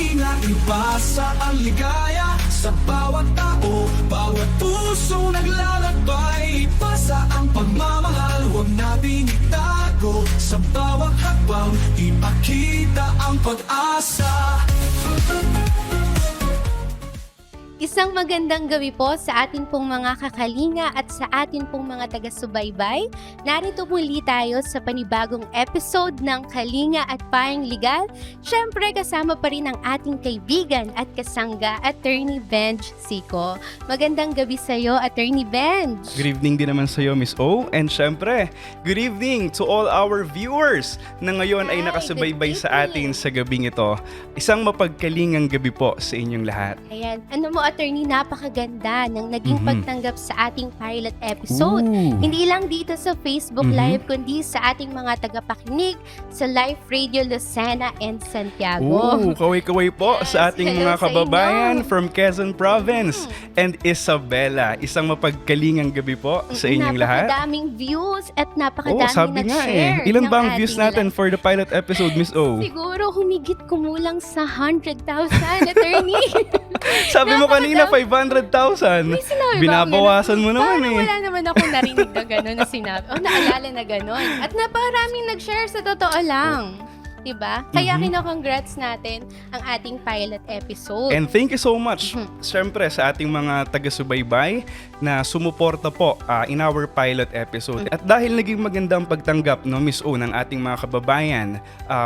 kalinga, ibasa ang ligaya sa bawat tao, bawat puso naglalakbay. Ipasa ang pagmamahal, huwag nating itago. Sa bawat hakbang, ipakita ang pag-asa. Isang magandang gabi po sa atin pong mga kakalinga at sa atin pong mga taga-subaybay. Narito muli tayo sa panibagong episode ng Kalinga at Paring Legal. Siyempre kasama pa rin ang ating kaibigan at kasangga, Attorney Benj Sico. Magandang gabi sa iyo, Attorney Benj. Good evening din naman sa iyo, Miss O. And syempre, good evening to all our viewers na ngayon ay Hi, nakasubaybay good sa atin sa gabing ito. Isang mapagkalingang gabi po sa inyong lahat. Ayan, ano mo Attorney, napakaganda ng naging pagtanggap sa ating pilot episode. Ooh. Hindi lang dito sa Facebook Live, kundi sa ating mga tagapakinig sa Live Radio Lucena and Santiago. Kaway-kaway po Yes, sa ating hello mga sa kababayan inyo. from Quezon Province and Isabela. Isang mapagkalingang gabi po sa inyong lahat. Napakadaming views at Oo, napakadaming sabi nga nag-share. Ilan ng ba ang views ating natin live. for the pilot episode, Miss O? Siguro humigit kumulang sa 100,000, Attorney. Sabi mo kanina, 500,000. May sinabi ba Binabawasan mo naman Parang eh. wala naman ako narinig na gano'n na sinabi. O naalala na gano'n. At napakaraming nag-share sa totoo lang. Diba? Kaya kino-congrats natin ang ating pilot episode. And thank you so much, syempre, sa ating mga taga-subaybay na sumuporta po in our pilot episode. At dahil naging magandang pagtanggap, no, Miss O, ng ating mga kababayan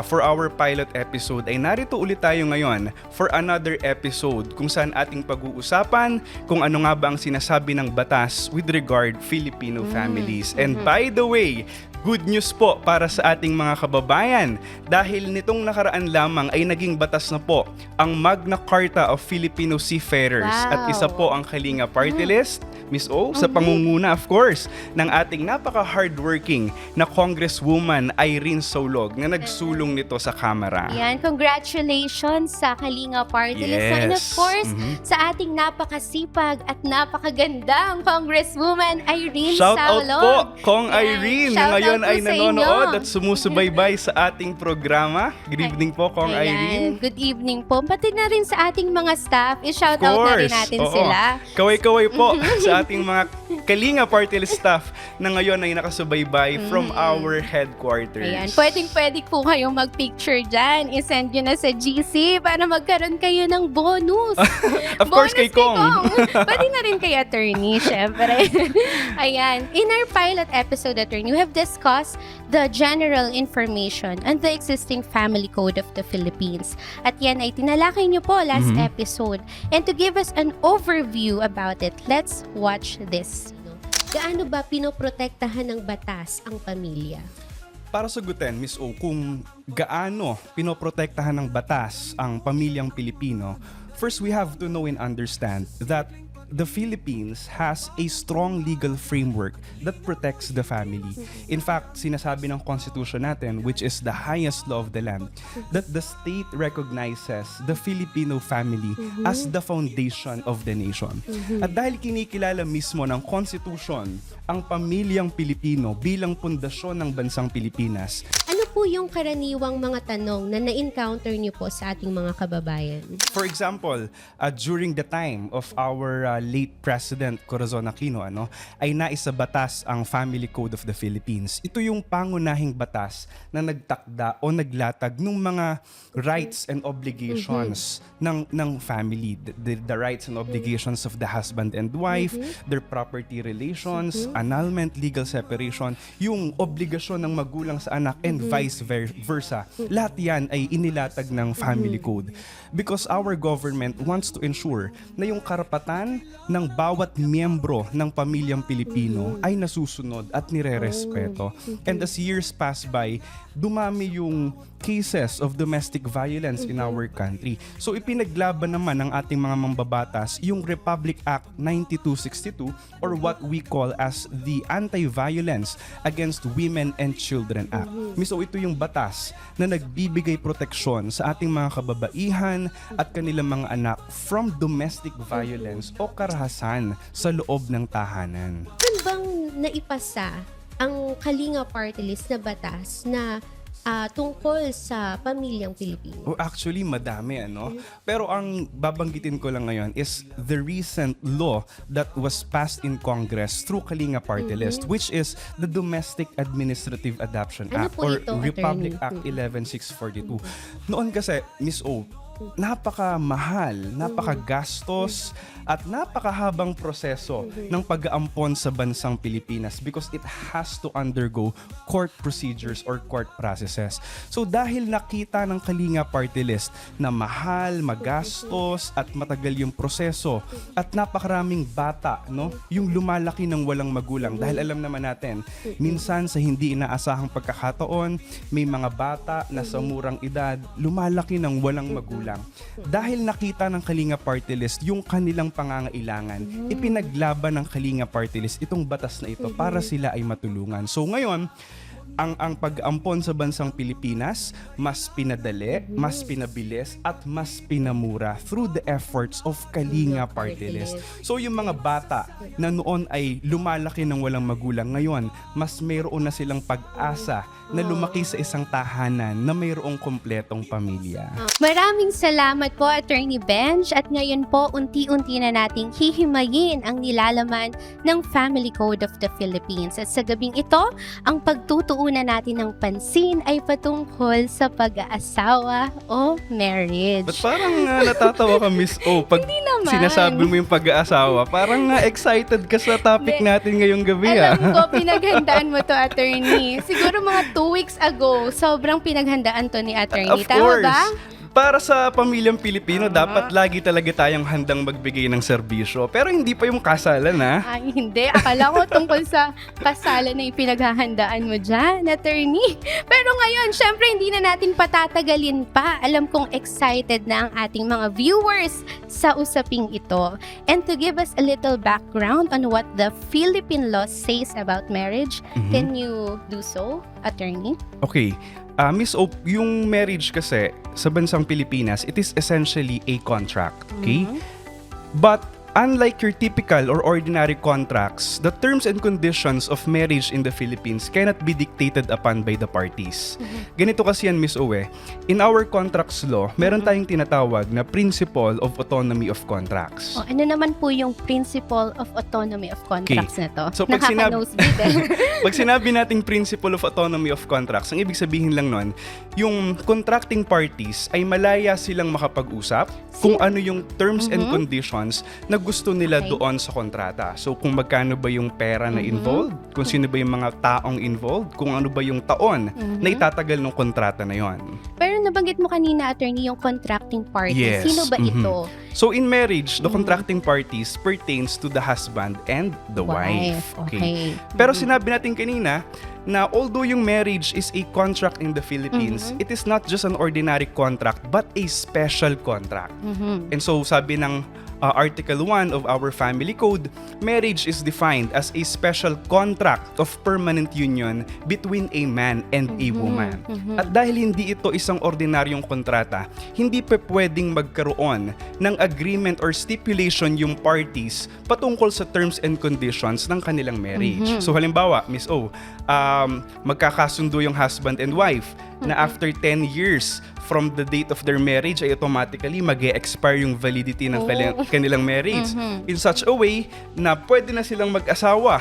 for our pilot episode, ay narito ulit tayo ngayon for another episode kung saan ating pag-uusapan kung ano nga ba ang sinasabi ng batas with regard Filipino families. And by the way, good news po para sa ating mga kababayan dahil nitong nakaraan lamang ay naging batas na po ang Magna Carta of Filipino Seafarers at isa po ang Kalinga Party List, Miss O, sa pangunguna of course ng ating napaka-hardworking na Congresswoman Irene Solog na nagsulong nito sa Kamara. Yan, congratulations sa Kalinga Party List. Yes. And of course, sa ating napakasipag at napakagandang Congresswoman Irene Shout out Saulog. po, Kong Yan, Irene, shout na ngayon out po ay sa nanonood inyo. at sumusubaybay sa ating programa. Good evening po, Kong Ayan, Irene. good evening po. Pati na rin sa ating mga staff, i-shout out na rin natin oo. sila. Kaway-kaway po sa ating mga Kalinga Party List staff na ngayon ay nakasubaybay from our headquarters. Ayan, pwedeng-pwede po kayong mag-picture dyan. I-send nyo na sa GC para magkaroon kayo ng bonus. Of course, kay Kong. Pwede na rin kay Attorney, syempre. Ayan, in our pilot episode, Attorney, we have discussed the general information and the existing family code of the Philippines. At yan ay tinalakay nyo po last episode. And to give us an overview about it, let's watch this. Gaano ba pinoprotektahan ng batas ang pamilya? Para sagutin, Miss O, kung gaano pinoprotektahan ng batas ang pamilyang Pilipino, first we have to know and understand that the Philippines has a strong legal framework that protects the family. In fact, sinasabi ng Constitution natin, which is the highest law of the land, that the state recognizes the Filipino family as the foundation of the nation. At dahil kinikilala mismo ng Constitution ang pamilyang Pilipino bilang pundasyon ng bansang Pilipinas, Ano po yung karaniwang mga tanong na na-encounter niyo po sa ating mga kababayan? for example, during the time of our late President Corazon Aquino, ay naisabatas ang Family Code of the Philippines. Ito yung pangunahing batas na nagtakda o naglatag ng mga rights and obligations ng family. The rights and obligations of the husband and wife, their property relations, annulment, legal separation, yung obligasyon ng magulang sa anak and vice versa. Lahat yan ay inilatag ng Family Code because our government wants to ensure na yung karapatan ng bawat miyembro ng pamilyang Pilipino ay nasusunod at nire-respeto. And as years pass by, dumami yung cases of domestic violence in our country. So ipinaglaban naman ng ating mga mambabatas yung Republic Act 9262 or what we call as the Anti-Violence Against Women and Children Act. So ito yung batas na nagbibigay proteksyon sa ating mga kababaihan at kanilang mga anak from domestic violence o karahasan sa loob ng tahanan. Ano bang naipasa ang Kalinga Party List na batas na tungkol sa pamilyang Pilipino? Oh, actually, madami, ano? Pero ang babanggitin ko lang ngayon is the recent law that was passed in Congress through Kalinga Party List, which is the Domestic Administrative Adoption Ano Act po or ito, Republic Attorney? Act 11642. Noon kasi, Miss O, napakamahal, napakagastos, at napakahabang proseso ng pag-aampon sa bansang Pilipinas because it has to undergo court procedures or court processes. So dahil nakita ng Kalinga Party List na mahal, magastos, at matagal yung proseso at napakaraming bata, no, yung lumalaki ng walang magulang. Dahil alam naman natin, minsan sa hindi inaasahang pagkakataon, may mga bata na sa murang edad lumalaki ng walang magulang. Dahil nakita ng Kalinga Party List yung kanilang pangangailangan, ipinaglaban ng Kalinga Party List itong batas na ito para sila ay matulungan. So ngayon, ang pag-ampon sa bansang Pilipinas mas pinadali, mas pinabilis at mas pinamura through the efforts of Kalinga Party List. So yung mga bata na noon ay lumalaki ng walang magulang, ngayon mas mayroon na silang pag-asa na lumaki sa isang tahanan na mayroong kompletong pamilya. Maraming salamat po, Attorney Benj. At ngayon po, unti-unti na nating hihimayin ang nilalaman ng Family Code of the Philippines. At sa gabing ito, ang pagtutuunan natin ng pansin ay patungkol sa pag-aasawa o marriage. But parang natatawa ka, Miss O, pag naman. sinasabi mo yung pag-aasawa. Parang excited ka sa topic Hindi. natin ngayong gabi. Alam ko, pinaghandaan mo to, Attorney. Siguro mga 2 weeks ago, sobrang pinaghandaan to ni Attorney. Of Tama course. ba? Para sa pamilyang Pilipino, dapat lagi talaga tayong handang magbigay ng serbisyo. Pero hindi pa yung kasalan, ha? Ay, hindi. Akala ko tungkol sa kasalan na ipinaghahandaan mo dyan, Attorney. Pero ngayon, syempre, hindi na natin patatagalin pa. Alam kong excited na ang ating mga viewers sa usaping ito. And to give us a little background on what the Philippine law says about marriage, can you do so, Attorney? Okay. Miss O, yung marriage kasi sa bansang Pilipinas, it is essentially a contract, okay? But unlike your typical or ordinary contracts, the terms and conditions of marriage in the Philippines cannot be dictated upon by the parties. Ganito kasi yan, Miss O, in our contracts law, meron tayong tinatawag na principle of autonomy of contracts. O, ano naman po yung principle of autonomy of contracts na to? So, pag Nakaka-nosebleed eh. Pag sinabi nating principle of autonomy of contracts, ang ibig sabihin lang nun, yung contracting parties ay malaya silang makapag-usap kung ano yung terms and conditions na gusto nila Okay. doon sa kontrata. So, kung magkano ba yung pera na involved, kung sino ba yung mga taong involved, kung ano ba yung taon na itatagal ng kontrata na yon. Pero nabanggit mo kanina, Attorney, yung contracting party. Yes. Sino ba ito? So, in marriage, the contracting parties pertains to the husband and the wife. Okay. Pero sinabi natin kanina na although yung marriage is a contract in the Philippines, it is not just an ordinary contract but a special contract. And so sabi ng Article 1 of our Family Code, marriage is defined as a special contract of permanent union between a man and a woman. At dahil hindi ito isang ordinaryong kontrata, hindi pa pwedeng magkaroon ng agreement or stipulation yung parties patungkol sa terms and conditions ng kanilang marriage. So halimbawa, Miss O, magkakasundo yung husband and wife na after 10 years from the date of their marriage ay automatically mag-e-expire yung validity ng kanilang marriage in such a way na pwede na silang mag-asawa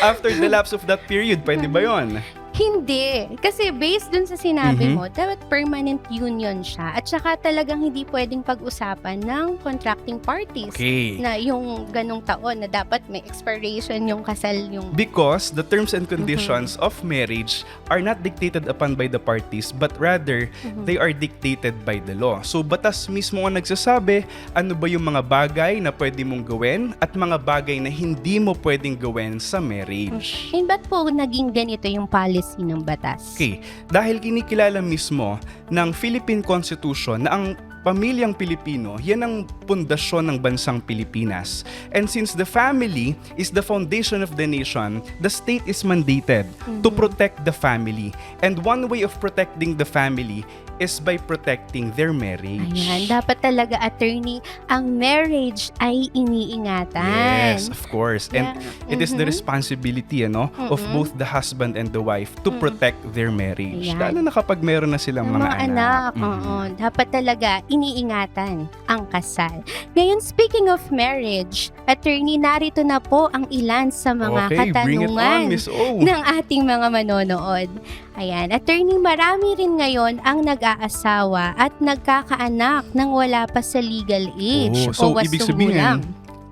after the lapse of that period. Pwede ba yun? Hindi. Kasi based dun sa sinabi mo, dapat permanent union siya. At saka talagang hindi pwedeng pag-usapan ng contracting parties. Okay. Na yung ganong taon na dapat may expiration yung kasal yung... Because the terms and conditions of marriage are not dictated upon by the parties but rather they are dictated by the law. So batas mismo ang nagsasabi ano ba yung mga bagay na pwede mong gawin at mga bagay na hindi mo pwedeng gawin sa marriage. And ba't po naging ganito yung policy ng batas? Okay, dahil kinikilala mismo ng Philippine Constitution na ang pamilyang Pilipino, yan ang pundasyon ng bansang Pilipinas. And since the family is the foundation of the nation, the state is mandated to protect the family. And one way of protecting the family is by protecting their marriage. Ayan, dapat talaga, attorney, ang marriage ay iniingatan. Yes, of course. And it is the responsibility of both the husband and the wife to protect their marriage. Ayan. Lalo na kapag meron na silang Ng mga anak. oo. Dapat talaga iniingatan ang kasal. Ngayon, speaking of marriage, attorney, narito na po ang ilan sa mga Okay, bring it on, katanungan Miss O. ng ating mga manonood. Ayan, attorney, marami rin ngayon ang nag-aasawa at nagkakaanak nang wala pa sa legal age So, o ibig wastong sabihin, gulang.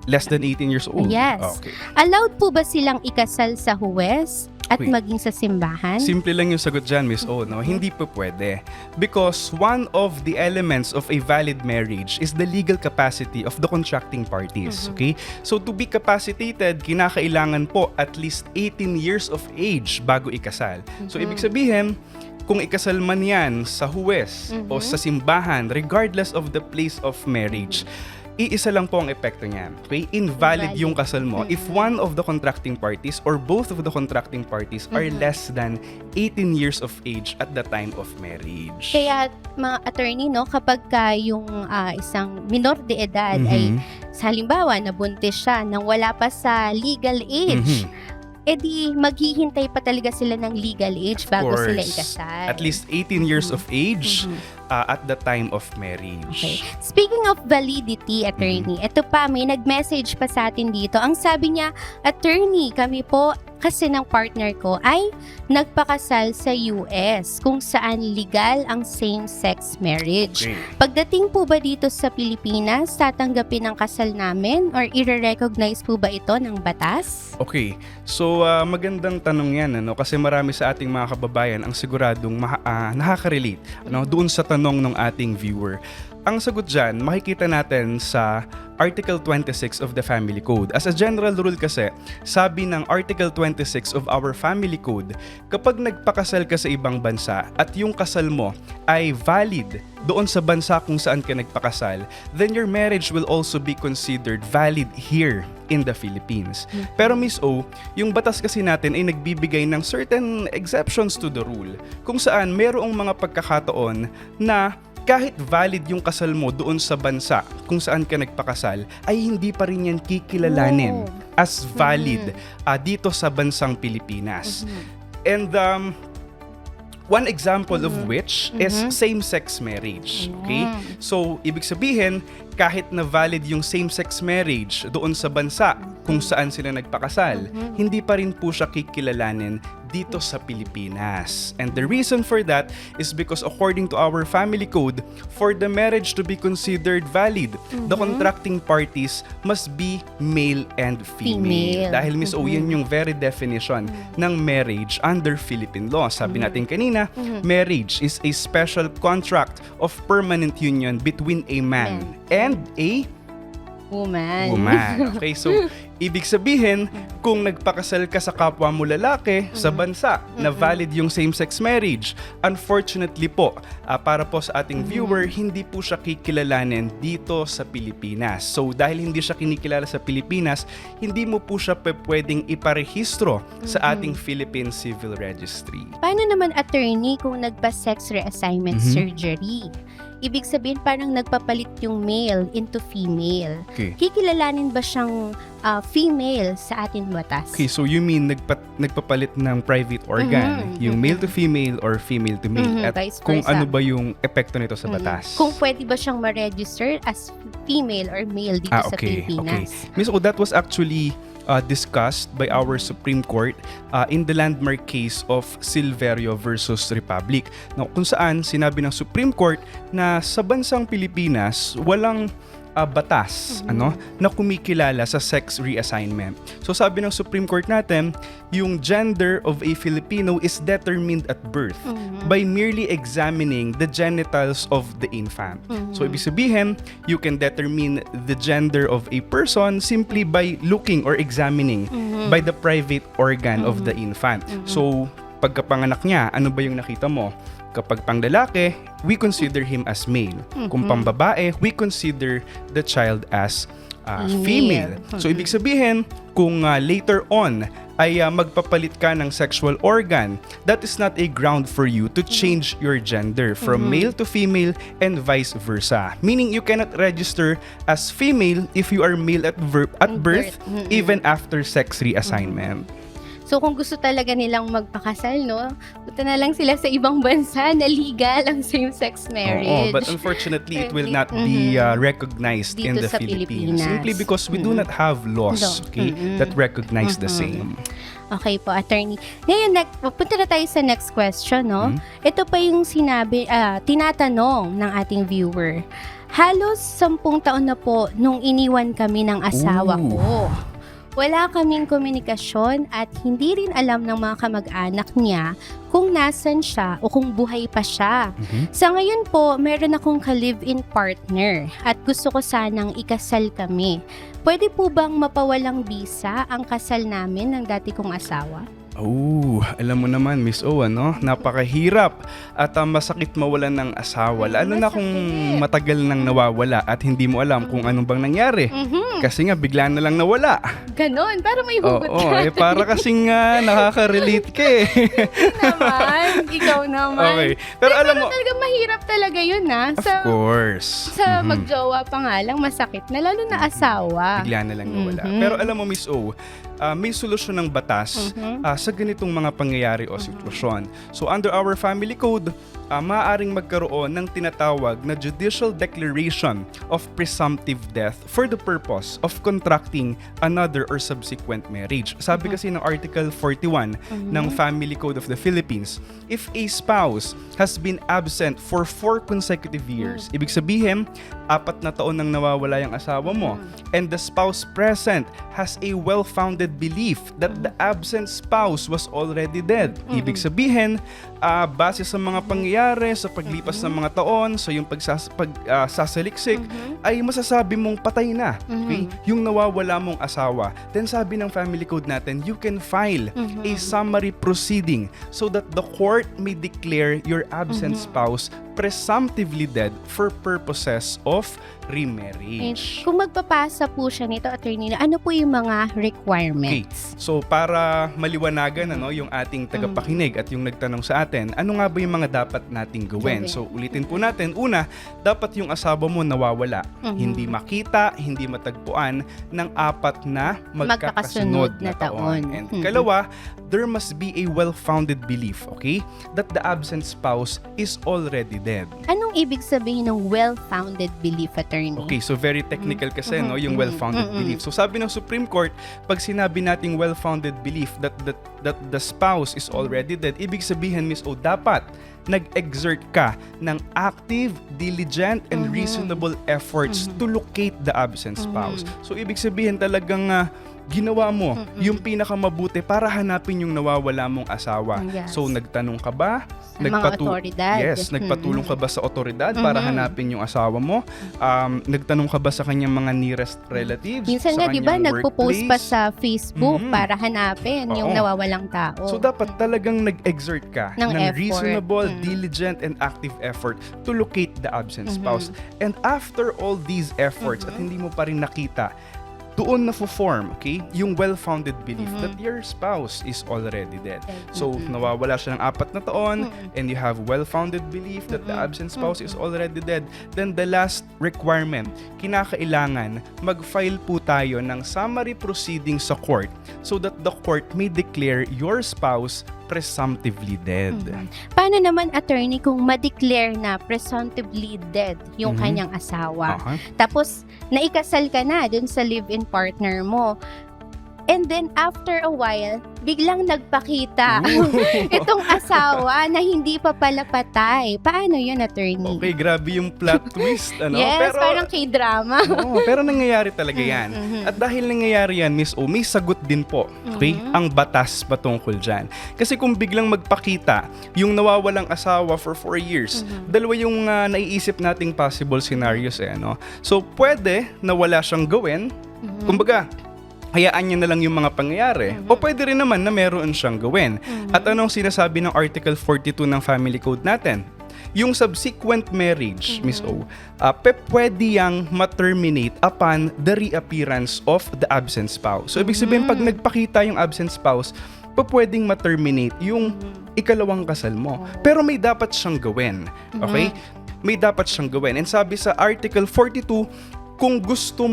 less than 18 years old? Yes. Okay. Allowed po ba silang ikasal sa huwes at Uy. maging sa simbahan? Simple lang yung sagot dyan, Miss O, no? Hindi po pwede. Because one of the elements of a valid marriage is the legal capacity of the contracting parties, okay? So to be capacitated, kinakailangan po at least 18 years of age bago ikasal. So ibig sabihin, kung ikasal man yan sa huwes o sa simbahan, regardless of the place of marriage, iisa lang po ang epekto niyan. Okay? Invalid yung kasal mo if one of the contracting parties or both of the contracting parties are less than 18 years of age at the time of marriage. Kaya mga attorney, no, kapag ka yung isang minor de edad ay sa halimbawa nabuntis siya nang wala pa sa legal age, edi maghihintay pa talaga sila ng legal age bago sila ikasal. At least 18 years of age at the time of marriage. Okay. Speaking of validity, attorney, ito pa, may nag-message pa sa atin dito. Ang sabi niya, attorney, kami po kasi ng partner ko ay nagpakasal sa US kung saan legal ang same-sex marriage. Okay. Pagdating po ba dito sa Pilipinas, tatanggapin ang kasal namin or i-recognize po ba ito ng batas? Okay. So, magandang tanong yan, kasi marami sa ating mga kababayan ang siguradong nakaka-relate doon sa tanong ng ating viewer. Ang sagot dyan, makikita natin sa Article 26 of the Family Code. As a general rule kasi, sabi ng Article 26 of our Family Code, kapag nagpakasal ka sa ibang bansa at yung kasal mo ay valid doon sa bansa kung saan ka nagpakasal, then your marriage will also be considered valid here in the Philippines. Pero Miss O, yung batas kasi natin ay nagbibigay ng certain exceptions to the rule, kung saan merong mga pagkakataon na kahit valid yung kasal mo doon sa bansa kung saan ka nagpakasal, ay hindi pa rin yan kikilalanin as valid dito sa bansang Pilipinas. And one example of which is same-sex marriage. Okay? So, ibig sabihin, kahit na valid yung same-sex marriage doon sa bansa kung saan sila nagpakasal, hindi pa rin po siya kikilalanin dito sa Pilipinas. And the reason for that is because according to our family code, for the marriage to be considered valid, the contracting parties must be male and female. Dahil Miss O, yan yung very definition ng marriage under Philippine law. Sabi natin kanina, marriage is a special contract of permanent union between a man and a woman. Okay, so ibig sabihin, kung nagpakasal ka sa kapwa mo lalaki sa bansa na valid yung same-sex marriage, unfortunately po, para po sa ating viewer, hindi po siya kikilalanin dito sa Pilipinas. So dahil hindi siya kinikilala sa Pilipinas, hindi mo po siya pwedeng iparehistro sa ating Philippine Civil Registry. Paano naman, attorney, kung nagpa-sex reassignment surgery? Ibig sabihin parang nagpapalit yung male into female. Okay. Kikilalanin ba siyang female sa ating batas? Okay, so you mean nagpapalit ng private organ, yung male to female or female to male? At Vice kung versa. ano ba yung epekto nito sa batas? Kung pwede ba siyang ma-register as female or male dito sa Pilipinas? Miss O, that was actually discussed by our Supreme Court in the landmark case of Silverio versus Republic. Now, kung saan sinabi ng Supreme Court na sa bansang Pilipinas, walang batas na kumikilala sa sex reassignment. So sabi ng Supreme Court natin, yung gender of a Filipino is determined at birth by merely examining the genitals of the infant. So ibig sabihin, you can determine the gender of a person simply by looking or examining by the private organ of the infant. So pagkapanganak niya, ano ba yung nakita mo? Kapag pang lalaki, we consider him as male. Kung pang babae, we consider the child as female. So ibig sabihin, kung later on ay magpapalit ka ng sexual organ, that is not a ground for you to change your gender from male to female and vice versa. Meaning you cannot register as female if you are male at birth, even after sex reassignment. So kung gusto talaga nilang magpakasal, no, punta na lang sila sa ibang bansa na legal ang same-sex marriage. Oo, but unfortunately, it will not be recognized in Dito the sa Philippines. Pilipinas. Simply because we do not have laws, okay, that recognize the same. Okay po, attorney. Ngayon, punta na tayo sa next question, no? Ito pa yung tinatanong ng ating viewer. Halos 10 taon na po nung iniwan kami ng asawa ko. Wala kaming komunikasyon at hindi rin alam ng mga kamag-anak niya kung nasan siya o kung buhay pa siya. Sa ngayon po, meron akong ka-live-in partner at gusto ko sanang ikasal kami. Pwede po bang mapawalang bisa ang kasal namin ng dati kong asawa? Oh, alam mo naman, Miss O, ano? Napakahirap at masakit mawalan ng asawa. Lalo na kung matagal nang nawawala at hindi mo alam kung anong bang nangyari. Kasi nga, bigla na lang nawala. Ganon, para may hugot Oo, para kasing nakaka-relate ka eh. Ikaw naman. Okay. Pero alam mo, talaga mahirap talaga yun, ha? of course. Sa magjowa pa nga lang, masakit na, lalo na asawa. Bigla na lang nawala. Pero alam mo, Miss O, may solusyon ng batas sa ganitong mga pangyayari o sitwasyon. So under our family code, maaaring magkaroon ng tinatawag na judicial declaration of presumptive death for the purpose of contracting another or subsequent marriage. Sabi kasi ng Article 41 ng Family Code of the Philippines, if a spouse has been absent for 4 consecutive years, ibig sabihin, 4 na taon nang nawawala yung asawa mo, and the spouse present has a well-founded belief that the absent spouse was already dead. Ibig sabihin, base sa mga pangyayari, sa paglipas ng mga taon, sa yung pagsasaliksik, ay masasabi mong patay na. Okay? Yung nawawala mong asawa. Then sabi ng family code natin, you can file a summary proceeding so that the court may declare your absent spouse presumptively dead for purposes of remarriage. Kung magpapasa po siya nito, attorney, ano po yung mga requirements? Okay. So para maliwanagan yung ating tagapakinig at yung nagtanong sa atin, ano nga ba yung mga dapat nating gawin? So ulitin po natin, una, dapat yung asawa mo nawawala. Hindi makita, hindi matagpuan ng 4 na magkakasunod na taon. And kalawa, there must be a well-founded belief, okay, that the absent spouse is already dead. Anong ibig sabihin ng well-founded belief, attorney? Okay, so very technical kasi yung well-founded belief. So sabi ng Supreme Court, pag sinabi nating well-founded belief that the spouse is already dead, ibig sabihin, Miss O, dapat nag-exert ka ng active, diligent, and reasonable efforts to locate the absent spouse. So ibig sabihin talagang ginawa mo yung pinakamabuti para hanapin yung nawawala mong asawa. Yes. So nagtanong ka ba? Mga otoridad. Yes, nagpatulong ka ba sa otoridad para hanapin yung asawa mo? Nagtanong ka ba sa kanyang mga nearest relatives? Minsan sa nga, di ba, kanyang nagpo-post pa workplace? sa Facebook para hanapin yung Oo. nawawalang tao. So dapat talagang nag-exert ka Ng effort. reasonable, diligent, and active effort to locate the absent spouse. And after all these efforts at hindi mo pa rin nakita, doon na form, okay, yung well-founded belief that your spouse is already dead. So, nawawala siya ng 4 na taon and you have well-founded belief that the absent spouse is already dead, then the last requirement, kinakailangan mag-file po tayo ng summary proceeding sa court so that the court may declare your spouse presumptively dead. Paano naman, attorney, kung ma-declare na presumptively dead yung kanyang asawa? Tapos, naikasal ka na dun sa live-in partner mo. And then, after a while, biglang nagpakita itong asawa na hindi pa pala patay. Paano yun, attorney? Okay, grabe yung plot twist, ano? Yes, pero, parang K-drama. pero nangyayari talaga yan. At dahil nangyayari yan, Miss O, may sagot din po, okay, ang batas patungkol dyan. Kasi kung biglang magpakita yung nawawalang asawa for 4 years, dalawa yung naiisip nating possible scenarios ano? So, pwede na wala siyang gawin. Kumbaga, hayaan niya na lang yung mga pangyayari. O pwede rin naman na meron siyang gawin. At anong sinasabi ng Article 42 ng Family Code natin? yung subsequent marriage, Miss O, pwede yang ma-terminate upon the reappearance of the absent spouse. So, ibig sabihin, pag nagpakita yung absent spouse, pwedeng ma-terminate yung ikalawang kasal mo. Pero may dapat siyang gawin. Okay? May dapat siyang gawin. And sabi sa Article 42, kung gusto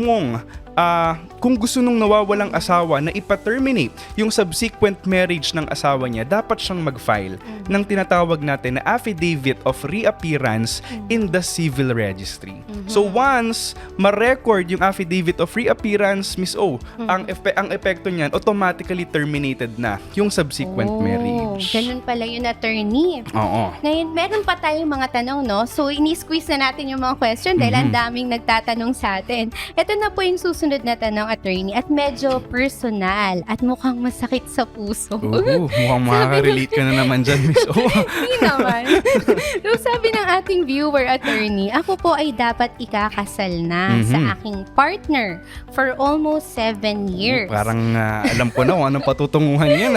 nung nawawalang asawa na ipa-terminate yung subsequent marriage ng asawa niya, dapat siyang mag-file ng tinatawag natin na affidavit of reappearance in the civil registry. So once ma-record yung affidavit of reappearance, Miss O, ang epekto niyan, automatically terminated na yung subsequent marriage. Ganun pala yun, attorney. Oo. Ngayon, meron pa tayong mga tanong, no? So, ini-squeeze na natin yung mga question dahil ang daming nagtatanong sa atin. Ito na po yung susunod na tanong, attorney, at medyo personal at mukhang masakit sa puso. Oo, mukhang makaka-relate ka na naman dyan, Miss O. Hindi naman. So, sabi ng ating viewer, attorney, ako po ay dapat ikakasal na sa aking partner for almost 7 years. Parang alam ko na kung anong patutunguhan yan.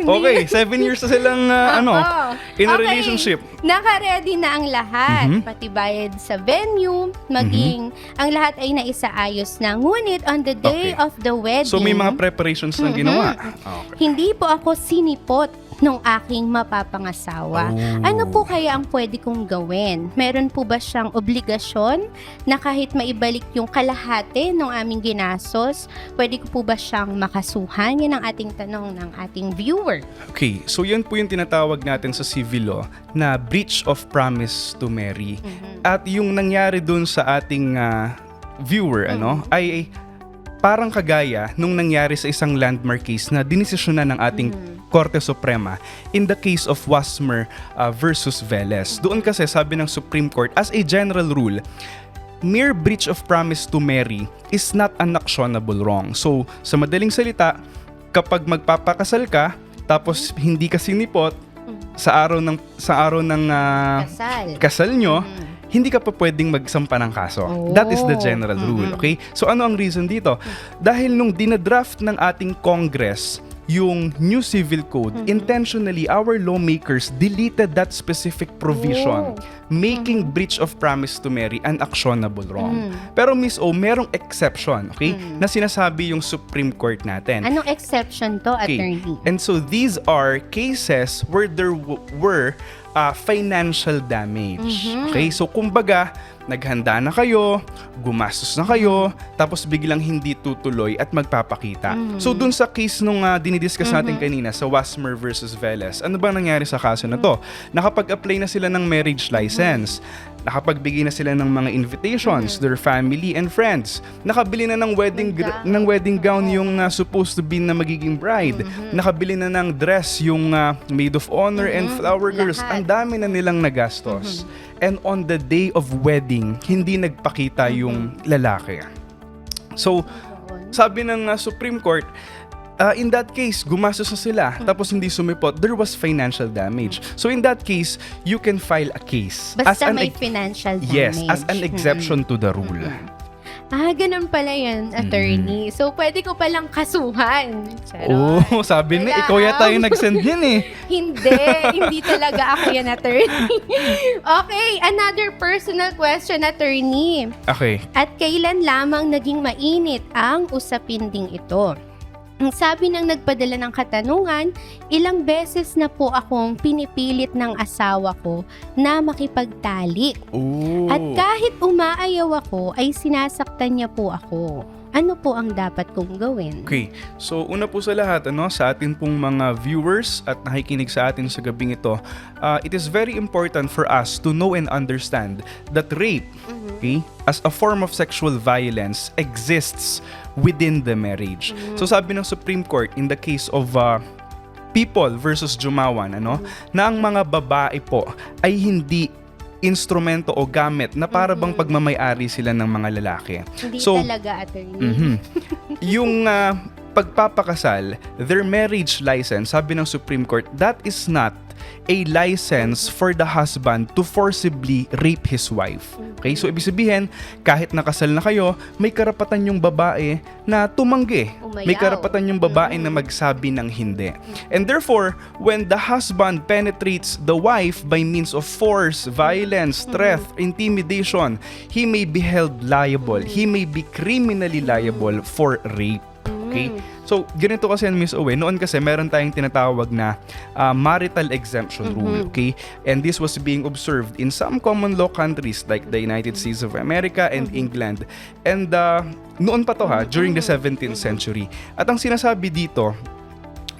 Okay, 7 years na silang in a relationship. Naka-ready na ang lahat. Pati bayad sa venue, maging ang lahat ay naisaayos na. Ngunit on the day of the wedding, So may mga preparations na ginawa. Okay. hindi po ako sinipot nung aking mapapangasawa. Ano po kaya ang pwede kong gawin? Meron po ba siyang obligasyon na kahit maibalik yung kalahati ng aming ginastos, pwede ko po ba siyang makasuhan? Yan ang ating tanong ng ating viewer. Okay, so yun po yung tinatawag natin sa civil law na breach of promise to marry. At yung nangyari dun sa ating viewer, ay parang kagaya nung nangyari sa isang landmark case na dinesisyonan ng ating Korte Suprema in the case of Wasmer versus Velez. Doon kasi sabi ng Supreme Court, as a general rule, mere breach of promise to marry is not an actionable wrong. So, sa madaling salita, kapag magpapakasal ka, tapos hindi ka sinipot sa araw ng kasal nyo, hindi ka pa pwedeng magsampa ng kaso. That is the general rule, okay? So ano ang reason dito? Dahil nung dinadraft ng ating Congress yung new civil code, intentionally our lawmakers deleted that specific provision, making breach of promise to marry an actionable wrong. Pero Miss O, merong exception, okay? Na sinasabi yung Supreme Court natin. Anong exception to, attorney? And so these are cases where there were financial damage. Okay? So kumbaga, naghanda na kayo, gumastos na kayo, tapos biglang hindi tutuloy at magpapakita. So dun sa case nung dinidiscuss natin kanina sa Wasmer versus Velez, ano ba nangyari sa kaso na to? Nakapag-apply na sila ng marriage license. Nakapagbigay na sila ng mga invitations, their family and friends. Nakabili na ng wedding gown yung supposed to be na magiging bride. Nakabili na ng dress yung maid of honor and flower girls. Ang dami na nilang nagastos. And on the day of wedding, hindi nagpakita yung lalaki. So, sabi ng Supreme Court, in that case, gumastos na sila, tapos hindi sumipot, there was financial damage. So in that case, you can file a case. Basta may financial damage. Yes, as an exception to the rule. Ganun pala yan, attorney. So, pwede ko palang kasuhan. Charot. Oh, sabi na, ikaw yata yung nag-send yan eh. Hindi talaga ako yan, attorney. Okay, another personal question, attorney. Okay. At kailan lamang naging mainit ang usapin ding ito? Ang sabi ng nagpadala ng katanungan, ilang beses na po akong pinipilit ng asawa ko na makipagtalik. Ooh. At kahit umaayaw ako, ay sinasaktan niya po ako. Ano po ang dapat kong gawin? Okay, so una po sa lahat, sa atin pong mga viewers at nakikinig sa atin sa gabing ito, it is very important for us to know and understand that rape, okay, as a form of sexual violence exists within the marriage. So sabi ng Supreme Court in the case of People versus Jumawan, na ang mga babae po ay hindi instrumento o gamit na para bang pagmamay-ari sila ng mga lalaki. Hindi so, talaga, attorney. yung pagpapakasal, their marriage license, sabi ng Supreme Court, that is not a license for the husband to forcibly rape his wife. Okay? So, ibig sabihin, kahit nakasal na kayo, may karapatan yung babae na tumanggi. Umayaw. May karapatan yung babae na magsabi ng hindi. And therefore, when the husband penetrates the wife by means of force, violence, threat, intimidation, he may be held liable. He may be criminally liable for rape. Okay? So, ganito kasi yan, Miss Owe. Noon kasi, meron tayong tinatawag na marital exemption rule. Okay? And this was being observed in some common law countries like the United States of America and England. And noon pa to during the 17th century. At ang sinasabi dito,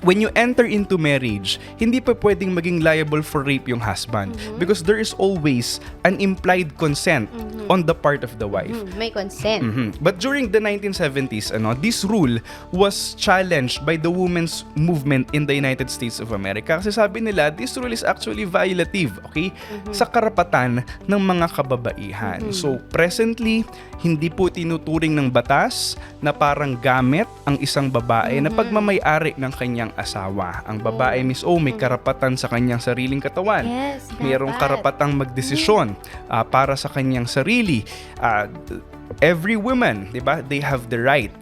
when you enter into marriage, hindi pa pwedeng maging liable for rape yung husband because there is always an implied consent on the part of the wife. May consent. But during the 1970s, this rule was challenged by the women's movement in the United States of America. Kasi sabi nila, this rule is actually violative, okay? Sa karapatan ng mga kababaihan. So, presently, hindi po tinuturing ng batas na parang gamit ang isang babae na pagmamay-ari ng kanyang asawa. Ang babae, Miss O, may karapatan sa kanyang sariling katawan. Yes, Mayroong dapat. karapatang magdesisyon para sa kanyang sarili. Every woman, di ba, they have the right.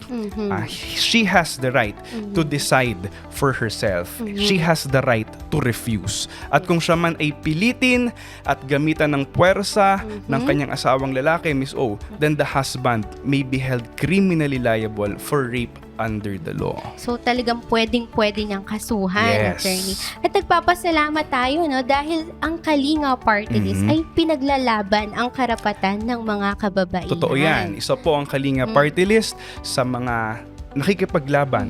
She has the right to decide for herself. She has the right to refuse. At kung siya man ay pilitin at gamitan ng puwersa ng kanyang asawang lalaki, Miss O, then the husband may be held criminally liable for rape under the law. So talagang pwedeng-pwede niyang kasuhan, Yes. attorney. At nagpapasalamat tayo dahil ang Kalinga Party List ay pinaglalaban ang karapatan ng mga kababaihan. Totoo yan. Isa po ang Kalinga Party List sa mga nakikipaglaban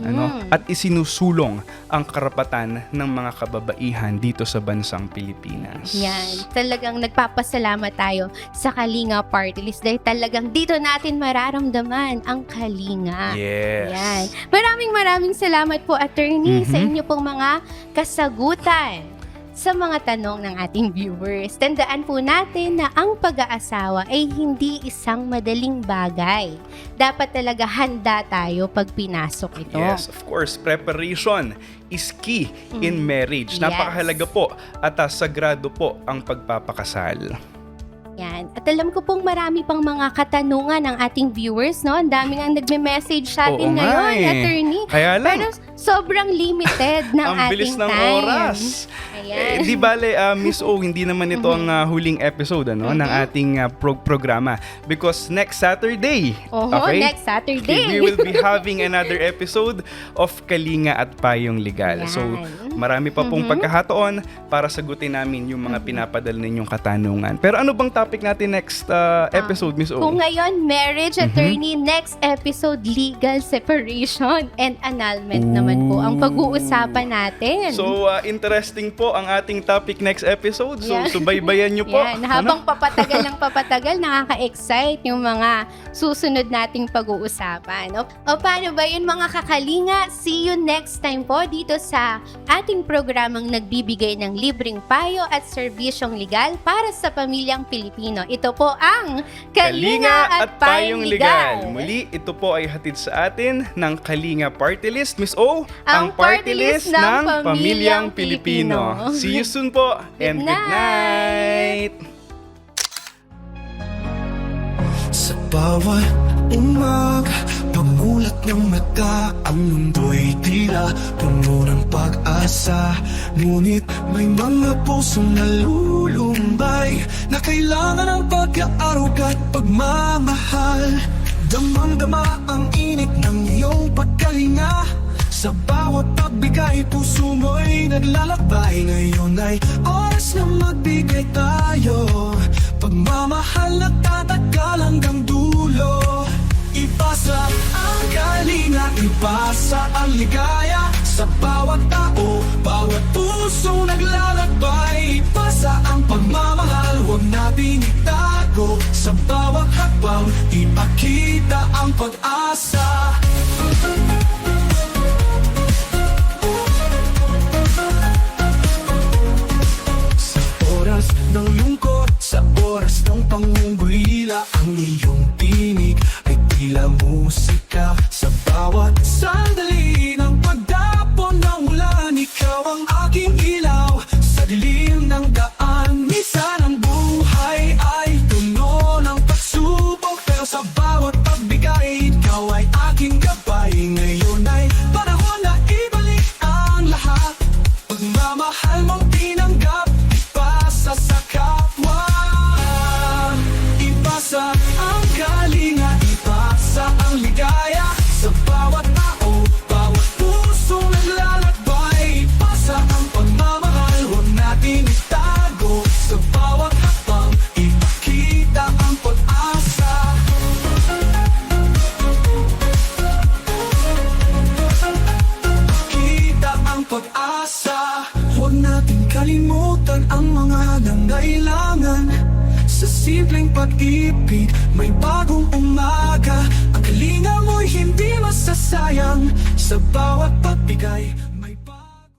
at isinusulong ang karapatan ng mga kababaihan dito sa bansang Pilipinas. Yan. Talagang nagpapasalamat tayo sa Kalinga Party List dahil talagang dito natin mararamdaman ang Kalinga. Yes. Yan. Maraming salamat po, attorney, sa inyo pong mga kasagutan sa mga tanong ng ating viewers. Tandaan po natin na ang pag-aasawa ay hindi isang madaling bagay. Dapat talaga handa tayo pag pinasok ito. Yes, of course. Preparation is key in marriage. Yes. Napakahalaga po at sagrado po ang pagpapakasal. Yan. At alam ko pong marami pang mga katanungan ng ating viewers, no? Ang dami nga nagme-message sa atin Oo nga ngayon, eh. attorney. Kaya lang, Pero sobrang limited ng ang ating bilis ng time. oras. Ayan. Di bale, Miss O, hindi naman ito ang huling episode ng ating programa. Because next Saturday, Next Saturday. we will be having another episode of Kalinga at Payong Legal. Yan. So, marami pa pong pagkakataon para sagutin namin yung mga pinapadala ninyong katanungan. Pero ano bang topic natin next episode, Miss O? Kung ngayon, marriage attorney, next episode, legal separation and annulment naman po ang pag-uusapan natin. So, interesting po ang ating topic next episode. So, Yan. subaybayan nyo po. Yan, habang papatagal ng papatagal, nakaka-excite yung mga susunod nating pag-uusapan. O paano ba yun mga kakalinga? See you next time po dito sa ating programang nagbibigay ng libreng payo at serbisyong legal para sa pamilyang Pilipino. Ito po ang Kalinga at Payong Legal. Muli, ito po ay hatid sa atin ng Kalinga Party List. Miss O, Ang party list ng pamilyang Pilipino. See you soon po and good night! Sa bawat umaga, pagmulat ng mata, ang mundo'y tila puno ng pag-asa. Ngunit may mga pusong nalulumbay na kailangan ng pag-aaruga at pagmamahal. Damang-dama ang init ng iyong pagkalinga. Sa bawat pagbigay, puso mo'y naglalakbay. Ngayon ay oras na magbigay tayo. Pagmamahal na tatagal hanggang dulo. Ipasa ang kalinga, ipasa ang ligaya sa bawat tao, bawat puso naglalakbay. Ipasa ang pagmamahal, huwag nating itago. Sa bawat hakbang, ipakita ang pag-asa. Ng lungkot, sa oras ng pangungulila, ang iyong tinig ay tila musika. Sa bawat sandali, pag-ibig, may bagong umaga. Ang kalinga mo'y hindi masasayang sa bawat pagbigay.